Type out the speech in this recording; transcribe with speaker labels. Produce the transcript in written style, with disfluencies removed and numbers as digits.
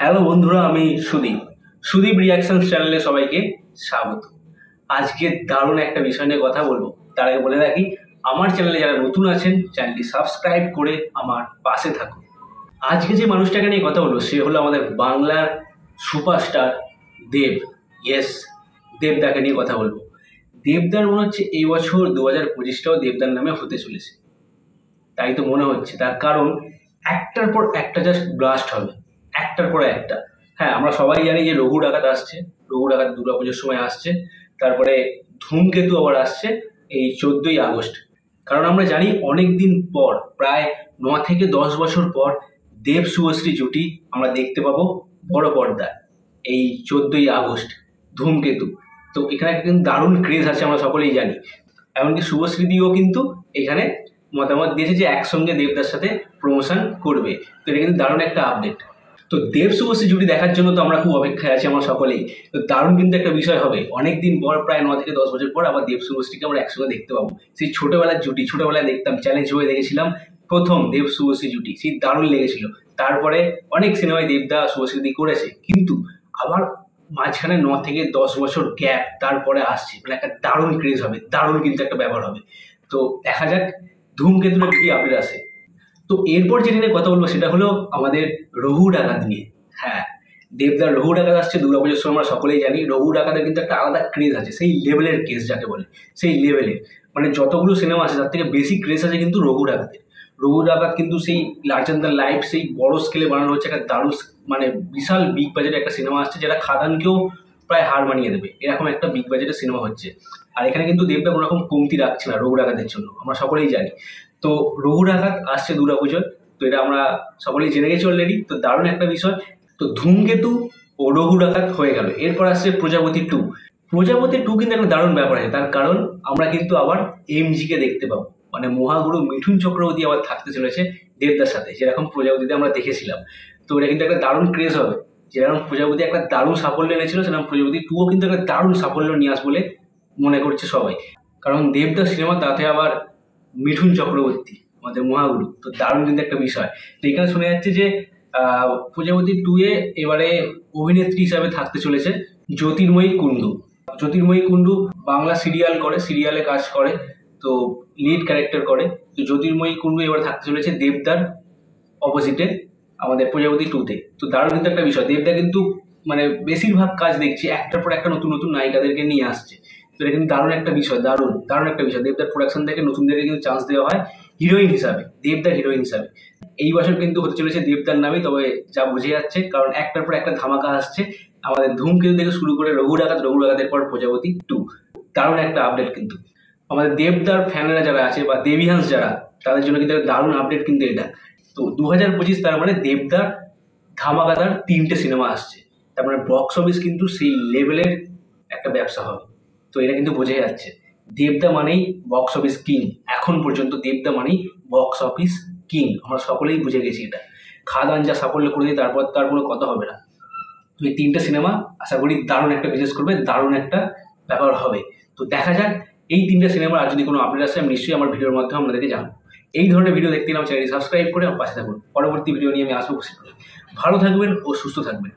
Speaker 1: Hello বন্ধুরা, আমি Sudip reactions চ্যানেলে সবাইকে স্বাগত। আজকে দারুণ একটা বিষয় নিয়ে কথা বলবো। তার আগে বলে রাখি, আমার চ্যানেলে যারা নতুন আছেন চ্যানেলটি সাবস্ক্রাইব করে আমার পাশে থাকুন। আজকে যে মানুষটাকে নিয়ে কথা বলবো সে হলো আমাদের বাংলার সুপারস্টার দেব। ইয়েস, দেবদাকে নিয়ে কথা বলবো। দেবদার মনে হচ্ছে এই বছর 2025টাও দেবদার নামে হতে চলেছে, তাই তো মনে হচ্ছে। তার কারণ একটার পর একটা জাস্ট ব্লাস্ট হবে, একটার পর একটা। হ্যাঁ, আমরা সবাই জানি যে রঘু ডাকাত আসছে, রঘু ডাকাত দুর্গাপুজোর সময় আসছে। তারপরে ধূমকেতু আবার আসছে এই 14ই আগস্ট। কারণ আমরা জানি অনেক দিন পর, প্রায় 9 থেকে 10 বছর পর দেব শুভশ্রী জুটি আমরা দেখতে পাবো বড় পর্দায় এই 14ই আগস্ট, ধূমকেতু। তো এখানে একটা কিন্তু দারুণ ক্রেজ আছে, আমরা সকলেই জানি। এমনকি শুভশ্রীদিও কিন্তু এখানে মতামত দিয়েছে যে একসঙ্গে দেবদার সাথে প্রমোশন করবে। তো এটা কিন্তু দারুণ একটা আপডেট। তো দেব শুভশ্রী জুটি দেখার জন্য তো আমরা খুব অপেক্ষায় আছি আমরা সকলেই। তো দারুণ কিন্তু একটা বিষয় হবে, অনেকদিন পর, প্রায় 9 থেকে 10 বছর পর আবার দেব শুভশ্রীকে আমরা একসঙ্গে দেখতে পাবো। সেই ছোটবেলার জুটি, ছোটবেলায় দেখতাম, চ্যালেঞ্জ হয়ে দেখেছিলাম প্রথম দেব শুভশ্রী জুটি, সেই দারুণ লেগেছিল। তারপরে অনেক সিনেমায় দেবদা শুভশ্রী করেছে, কিন্তু আবার মাঝখানে 9 থেকে 10 বছর গ্যাপ, তারপরে আসছে, মানে একটা দারুণ ক্রেজ হবে, দারুণ কিন্তু একটা ব্যাপার হবে। তো দেখা যাক ধূমকেতুটা কি আপডেট আসে। তো এরপর যেটা নিয়ে কথা বলবো সেটা হলো আমাদের রঘু ডাকাত নিয়ে। হ্যাঁ, দেবদার রঘু ডাকাত আসছে দুর্গাপুজোর সময়, আমরা সকলেই জানি। রঘু ডাকাতের কিন্তু একটা আলাদা ক্রেজ আছে, সেই লেভেলের ক্রেজ যাকে বলে, সেই লেভেলের। মানে যতগুলো সিনেমা আছে তার থেকে বেশি ক্রেজ আছে কিন্তু রঘু ডাকাতের। রঘু ডাকাত কিন্তু সেই লার্জার দ্য লাইফ, সেই বড় স্কেলে বানানো হচ্ছে একটা দারুণ, মানে বিশাল বিগ বাজেটের একটা সিনেমা আসছে, যেটা খাদানকেও প্রায় হার মানিয়ে দেবে, এরকম একটা বিগ বাজেটের সিনেমা হচ্ছে। আর এখানে কিন্তু দেবদা কোনো রকম কমতি রাখছে না রঘু ডাকাতের জন্য, আমরা সকলেই জানি। তো রঘু ডাকাত আসছে দুর্গাপুজোর, তো এটা আমরা সকলেই জেনে গেছি অলরেডি। তো দারুণ একটা বিষয়। তো ধূমকেতু ও রঘু ডাকাত হয়ে গেল, এরপর আসছে প্রজাপতি 2। প্রজাপতি 2 কিন্তু একটা দারুণ ব্যাপার আছে, তার কারণ আমরা কিন্তু আবার এমজিকে দেখতে পাবো, মানে মহাগুরু মিঠুন চক্রবর্তী আবার থাকতে চলেছে দেবদার সাথে, যেরকম প্রজাপতিতে আমরা দেখেছিলাম। তো এটা কিন্তু একটা দারুণ ক্রেজ হবে। যেরকম প্রজাপতি একটা দারুণ সাফল্য এনেছিল, সেরকম প্রজাপতি 2ও কিন্তু একটা দারুণ সাফল্য নিয়ে আসবে বলে মনে করছে সবাই। কারণ দেবদার সিনেমা, তাতে আবার মিঠুন চক্রবর্তী আমাদের মহাগুরু, তো দারুণ কিন্তু একটা বিষয়। তো এখানে শোনা যাচ্ছে যে প্রজাপতি 2-এ এবারে অভিনেত্রী হিসাবে থাকতে চলেছে জ্যোতির্ময়ী কুণ্ডু। জ্যোতির্ময়ী কুণ্ডু বাংলা সিরিয়াল করে, সিরিয়ালে কাজ করে, তো লিড ক্যারেক্টার করে। তো জ্যোতির্ময়ী কুণ্ডু এবার থাকতে চলেছে দেবদার অপোজিটে আমাদের প্রজাপতি 2-তে। তো দারুণ কিন্তু একটা বিষয়। দেবদা কিন্তু মানে বেশিরভাগ কাজ দেখছি একটার পর একটা নতুন নতুন নায়িকাদেরকে নিয়ে আসছে। তো এটা কিন্তু দারুণ একটা বিষয়, দারুণ দারুণ একটা বিষয়। দেবদার প্রোডাকশন থেকে নতুনদেরকে কিন্তু চান্স দেওয়া হয় হিরোইন হিসাবে, দেবদার হিরোইন হিসাবে। এই বছর কিন্তু হতে চলেছে দেবদার নামে, তবে যা বুঝে যাচ্ছে, কারণ একটার পর একটা ধামাকা আসছে। আমাদের ধূমকেতু থেকে শুরু করে রঘু ডাকাত, রঘু ডাকাতের পর প্রজাপতি 2, দারুণ একটা আপডেট কিন্তু। আমাদের দেবদার ফ্যানেরা যারা আছে বা দেবিহান্স যারা, তাদের জন্য কিন্তু একটা দারুণ আপডেট কিন্তু এটা। তো 2025, তার মানে দেবদার ধামাকাদার 3টে সিনেমা আসছে, তার মানে বক্স অফিস কিন্তু সেই লেভেলের একটা ব্যবসা হবে। তো এটা কিন্তু বোঝা যাচ্ছে, দেবদা মানেই বক্স অফিস কিং। এখন পর্যন্ত দেবদা মানেই বক্স অফিস কিং, আমরা সকলেই বুঝে গেছি এটা। খাদান যা সাফল্য করে দিয়ে, তারপর তার কোনো কথা হবে না। তো এই 3টে সিনেমা আশা করি দারুণ একটা বিজনেস করবে, দারুণ একটা ব্যাপার হবে। তো দেখা যাক এই 3টে সিনেমার আর যদি কোনো আপডেট আসে, আমি নিশ্চয়ই আমার ভিডিওর মাধ্যমে আপনাদেরকে জানাবো। এই ধরনের ভিডিও দেখতে গেলে আমার চ্যানেলটি সাবস্ক্রাইব করে আমার পাশে থাকুন। পরবর্তী ভিডিও নিয়ে আমি আসবো খুশি করে। ভালো থাকবেন ও সুস্থ থাকবেন।